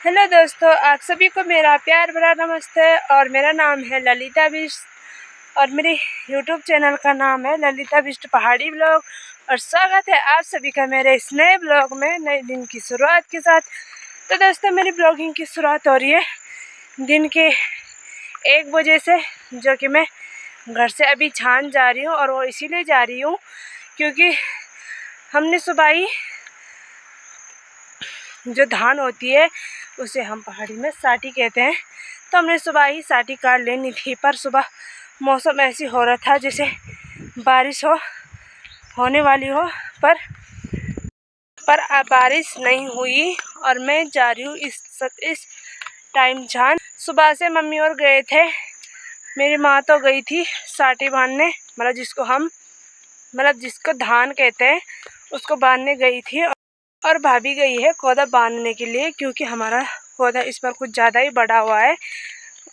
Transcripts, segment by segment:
Hello दोस्तों, आप सभी को मेरा प्यार भरा नमस्ते। और मेरा नाम है ललिता बिष्ट और मेरे यूट्यूब चैनल का नाम है ललिता बिष्ट पहाड़ी ब्लॉग। और स्वागत है आप सभी का मेरे इस नए ब्लॉग में, नए दिन की शुरुआत के साथ। तो दोस्तों, मेरी ब्लॉगिंग की शुरुआत हो रही है दिन के 1 बजे से, जो कि मैं घर से अभी छान जा रही हूँ। और वो इसीलिए जा रही हूँ क्योंकि हमने सुबह ही जो धान होती है उसे हम पहाड़ी में साठी कहते हैं, तो हमने सुबह ही साठी काट लेनी थी। पर सुबह मौसम ऐसी हो रहा था जैसे बारिश होने वाली हो, पर बारिश नहीं हुई। और मैं जा रही हूँ इस टाइम छान। सुबह से मम्मी और गए थे, मेरी माँ तो गई थी साठी बांधने, जिसको धान कहते हैं उसको बांधने गई थी। और भाभी गई है पौधा बांधने के लिए, क्योंकि हमारा पौधा इस बार कुछ ज़्यादा ही बड़ा हुआ है।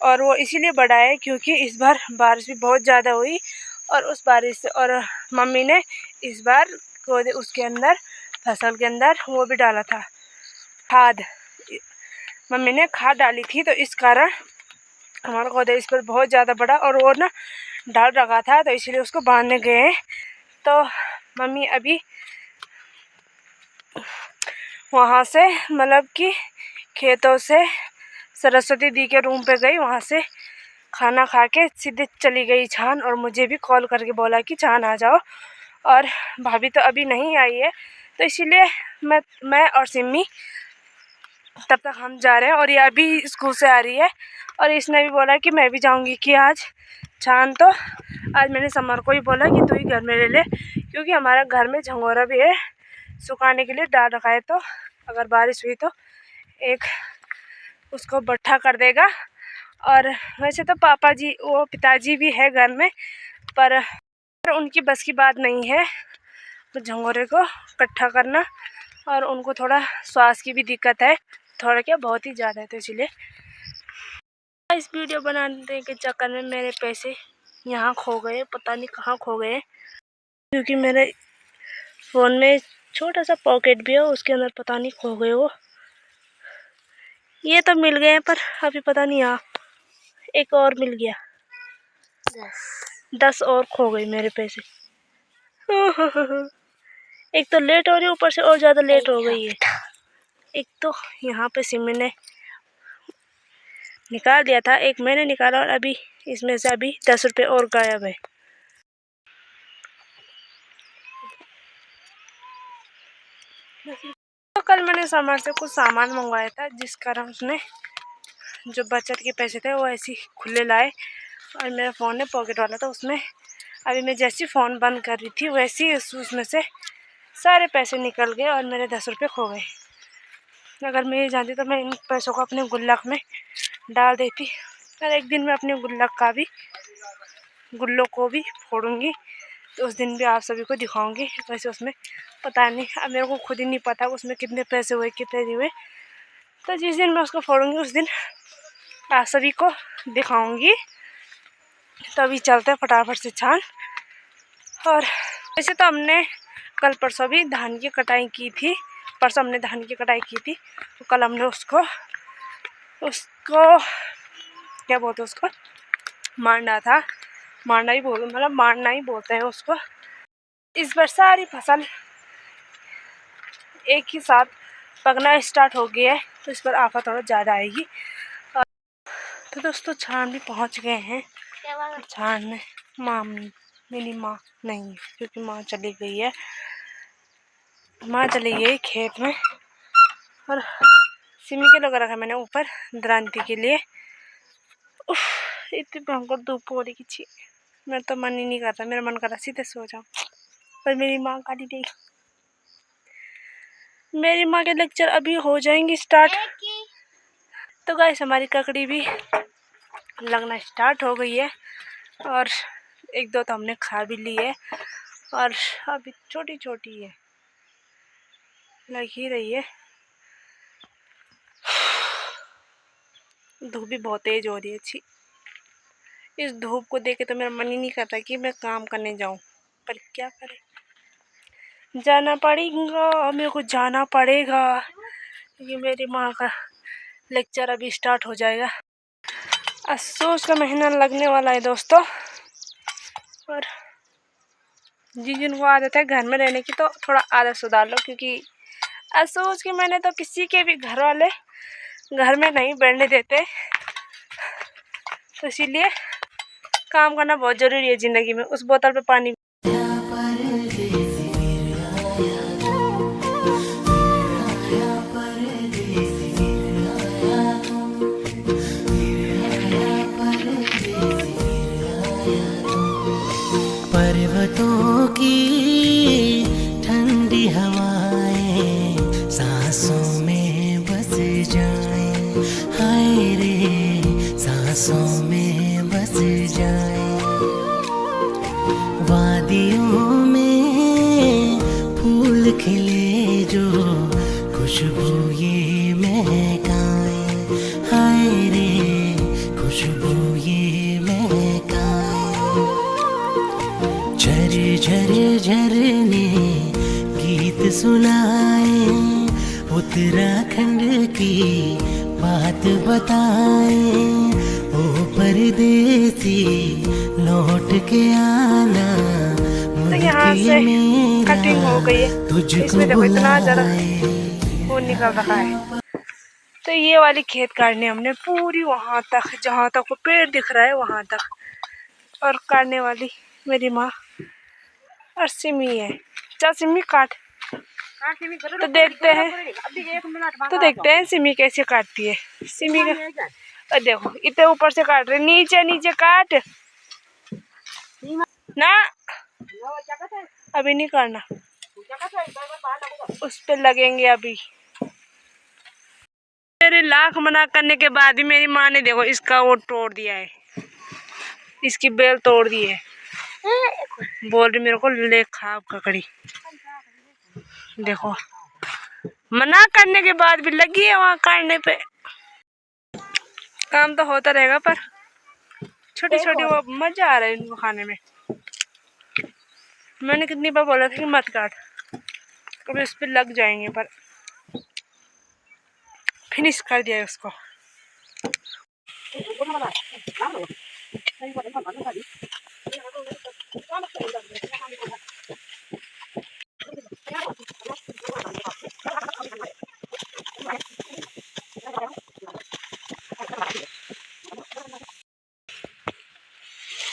और वो इसीलिए बड़ा है क्योंकि इस बार बारिश भी बहुत ज़्यादा हुई। और उस बारिश से और मम्मी ने इस बार पौधे उसके अंदर फसल के अंदर वो भी डाला था, खाद। मम्मी ने खाद डाली थी, तो इस कारण हमारा पौधा इस पर बहुत ज़्यादा बड़ा और वो ना डाल रखा था, तो इसीलिए उसको बांधने गए। तो मम्मी अभी वहाँ से कि खेतों से सरस्वती दी के रूम पे गई, वहाँ से खाना खा के सीधे चली गई छान। और मुझे भी कॉल करके बोला कि छान आ जाओ। और भाभी तो अभी नहीं आई है, तो इसीलिए मैं और सिम्मी तब तक हम जा रहे हैं। और ये अभी स्कूल से आ रही है और इसने भी बोला कि मैं भी जाऊंगी कि आज छान। तो आज मैंने समर को ही बोला कि तू ही घर में ले ले, क्योंकि हमारा घर में झंगोरा भी है सुखाने के लिए डाल रखा है। तो अगर बारिश हुई तो एक उसको बट्ठा कर देगा। और वैसे तो पिताजी भी है घर में, पर उनकी बस की बात नहीं है तो झंगोरे को इकट्ठा करना। और उनको थोड़ा श्वास की भी दिक्कत है, थोड़ा क्या बहुत ही ज़्यादा है, तो इसलिए इस वीडियो बनाने के चक्कर में मेरे पैसे यहाँ खो गए, पता नहीं कहाँ खो गए। क्योंकि मेरे फ़ोन में छोटा सा पॉकेट भी है, उसके अंदर पता नहीं खो गए वो। ये तो मिल गए हैं, पर अभी पता नहीं। यहाँ एक और मिल गया, 10 और खो गए मेरे पैसे। एक तो लेट हो रही, ऊपर से और ज़्यादा लेट हो गई है। एक तो यहाँ पे सिमी ने निकाल दिया था, एक मैंने निकाला, और अभी इसमें से अभी 10 रुपये और गायब है। तो कल मैंने समर से कुछ सामान मंगवाया था, जिस कारण उसने जो बचत के पैसे थे वो ऐसे खुले लाए। और मेरा फ़ोन है पॉकेट वाला, तो उसमें अभी मैं जैसे फ़ोन बंद कर रही थी वैसे ही उसमें से सारे पैसे निकल गए और मेरे 10 रुपये खो गए। अगर मैं ये जानती तो मैं इन पैसों को अपने गुल्लक में डाल देती। और एक दिन मैं अपने गुल्लों को भी फोड़ूंगी, तो उस दिन भी आप सभी को दिखाऊंगी। वैसे उसमें पता नहीं, अब मेरे को खुद ही नहीं पता उसमें कितने पैसे हुए कितने नहीं हुए। तो जिस दिन मैं उसको फोड़ूंगी उस दिन आप सभी को दिखाऊंगी। तो अभी चलते हैं फटाफट से छान। और वैसे तो हमने कल परसों भी धान की कटाई की थी, परसों हमने धान की कटाई की थी, तो कल हमने उसको क्या बोलते हैं, उसको मारना था। मारना ही बोलते हैं उसको। इस बार सारी फसल एक ही साथ पकना स्टार्ट हो गया है, तो इस पर आफत थोड़ा ज़्यादा आएगी। तो दोस्तों छान भी पहुंच गए हैं। छान में मेरी माँ नहीं है, क्योंकि माँ चली गई है, खेत में। और सिमी के लगा रखा मैंने ऊपर द्रांति के लिए। इतनी भयंकर धूप हो रही थी, मेरा तो मन ही नहीं करता, मेरा मन कर रहा सीधे सो जाऊँ, पर मेरी माँ गाली देगी। मेरी माँ के लेक्चर अभी हो जाएंगे स्टार्ट। तो गाइस हमारी ककड़ी भी लगना स्टार्ट हो गई है, और एक दो तो हमने खा भी ली है, और अभी छोटी छोटी है, लग ही रही है। धूप भी बहुत तेज हो रही है। अच्छी, इस धूप को देख के तो मेरा मन ही नहीं करता कि मैं काम करने जाऊं, पर क्या करें, जाना पड़ेगा, मेरे को जाना पड़ेगा, क्योंकि मेरी माँ का लेक्चर अभी स्टार्ट हो जाएगा। असोज का महीना लगने वाला है दोस्तों, और जिनको आदत है घर में रहने की तो थोड़ा आदत सुधार लो, क्योंकि असोज के महीने तो किसी के भी घर वाले घर में नहीं बैठने देते, तो इसीलिए काम करना बहुत ज़रूरी है ज़िंदगी में। उस बोतल पे पानी पर्वतों की ठंडी हवाएं सांसों में बस जाएं, हाय रे सांसों में बस जाएं। वादियों में फूल खिले जो खुशबू ये महकाएं, हाय रे खुशबू ये महकाएं। झर झरने गीत सुनाए, उत्तराखंड की बात बताए। ओ परदेसी लौट के आना, तो यहाँ से कटिंग हो गई है, इसमें देखो इतना ज़्यादा वो निकल रहा है। तो ये वाली खेत काटनी हमने पूरी वहाँ तक, जहाँ तक वो पेड़ दिख रहा है वहाँ तक, और काटने वाली मेरी माँ और सिमी है। चल सिमी काट, तो देखते हैं सिमी कैसे काटती है। सिमी का देखो इतने ऊपर से काट रहे, नीचे नीचे काट ना, अभी नहीं करना, उस पे लगेंगे अभी। मेरे लाख मना करने के बाद भी मेरी माँ ने देखो इसका वो तोड़ दिया है, इसकी बेल तोड़ दी है। बोल रही मेरे को ले खा ककड़ी। देखो मना करने के बाद भी लगी है वहाँ काटने पे। काम तो होता रहेगा, पर छोटी छोटी वो मजा आ रहा है इनको खाने में। मैंने कितनी बार बोला था कि मत काट, कभी उस पर लग जाएंगे, पर फिनिश कर दिया है उसको।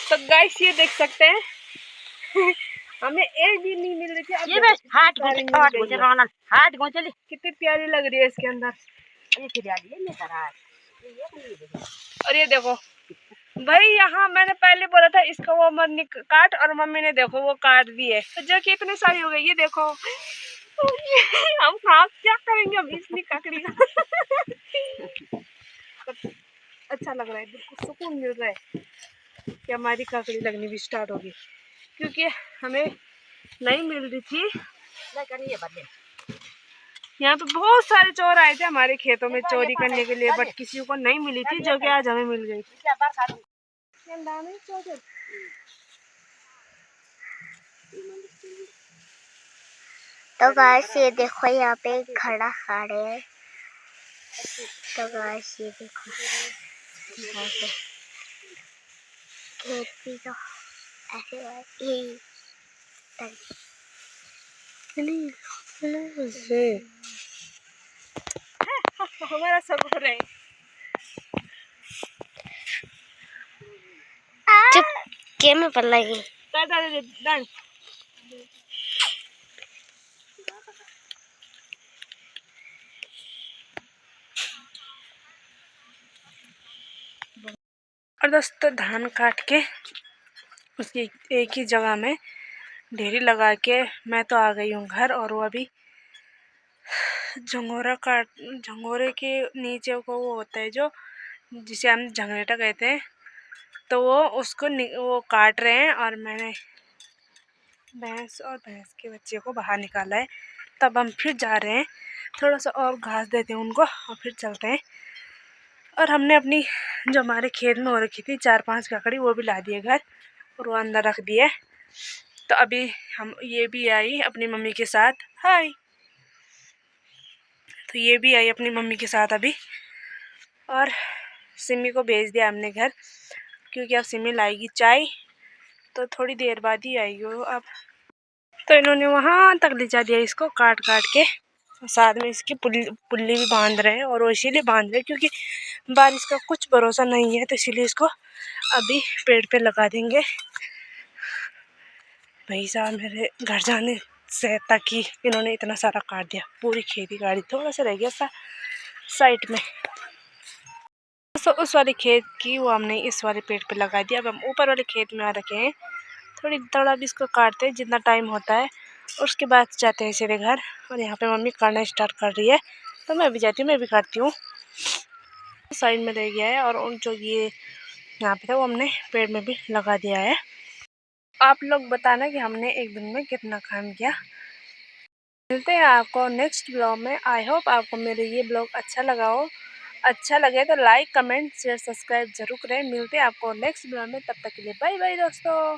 तो गाइस ये देख सकते हैं हमें एक भी नहीं मिल रही थी, अब ये हाथ चली कितनी प्यारी लग रही है इसके अंदर। और ये देखो भाई, यहाँ मैंने पहले बोला था इसको वो मत काट, और मम्मी ने देखो वो काट दी है, तो जो कि इतनी सारी हो गई। ये देखो हम क्या करेंगे अब इसलिए ककड़ी का अच्छा लग रहा है, बिल्कुल सुकून मिल रहा है कि हमारी ककड़ी लगनी भी स्टार्ट होगी, क्योंकि हमें नहीं मिल रही थी। यहाँ पे बहुत सारे चोर आए थे हमारे खेतों में चोरी करने के लिए, बट किसी को नहीं मिली थी, जो कि आज हमें मिल गई थी। तो गाइस ये देखो यहाँ पे घड़ा खड़े है। तो गाइस ये देखो खेत भी तो ऐसे हमारा सब हो रहा है। चुप के में पड़ लगी। और दोस्तों धान काट के उसकी एक ही जगह में ढेरी लगा के मैं तो आ गई हूँ घर, और वो अभी झंगोरे के नीचे को वो होता है जो जिसे हम झंगरेटा कहते हैं, तो वो उसको वो काट रहे हैं, और मैंने भैंस और भैंस के बच्चे को बाहर निकाला है। तब हम फिर जा रहे हैं, थोड़ा सा और घास देते हैं उनको और फिर चलते हैं। और हमने अपनी जो हमारे खेत में हो रखी थी 4-5 ककड़ी, वो भी ला दिए घर और वो अंदर रख दिए। तो अभी हम ये भी आई अपनी मम्मी के साथ, हाय, तो ये भी आई अपनी मम्मी के साथ अभी, और सिमी को भेज दिया हमने घर, क्योंकि अब सिमी लाएगी चाय, तो थोड़ी देर बाद ही आएगी वो अब। तो इन्होंने वहाँ तक ले जा दिया इसको काट काट के, साथ में इसकी पुल्ली भी बांध रहे हैं, और वो इसीलिए बांध रहे हैं क्योंकि बारिश का कुछ भरोसा नहीं है, तो इसीलिए इसको अभी पेड़ पे लगा देंगे। भाई साहब मेरे घर जाने से तक ही इन्होंने इतना सारा काट दिया, पूरी खेती काटी, थोड़ा सा रह गया साइड में। तो उस वाले खेत की वो हमने इस वाले पेड़ पे लगा दिया। अब हम ऊपर वाले खेत में आ रखे हैं, थोड़ा भी इसको काटते हैं जितना टाइम होता है, और उसके बाद जाते हैं सीधे घर। और यहाँ पे मम्मी काटना स्टार्ट कर रही है, तो मैं भी जाती हूँ, मैं भी काटती हूँ। साइड में रह गया है, और उन जो ये यहाँ पे था वो हमने पेड़ में भी लगा दिया है। आप लोग बताना कि हमने एक दिन में कितना काम किया। मिलते हैं आपको नेक्स्ट ब्लॉग में। आई होप आपको मेरे ये ब्लॉग अच्छा लगा हो। अच्छा लगे तो लाइक कमेंट शेयर सब्सक्राइब जरूर करें। मिलते हैं आपको नेक्स्ट ब्लॉग में, तब तक के लिए बाय बाय दोस्तों।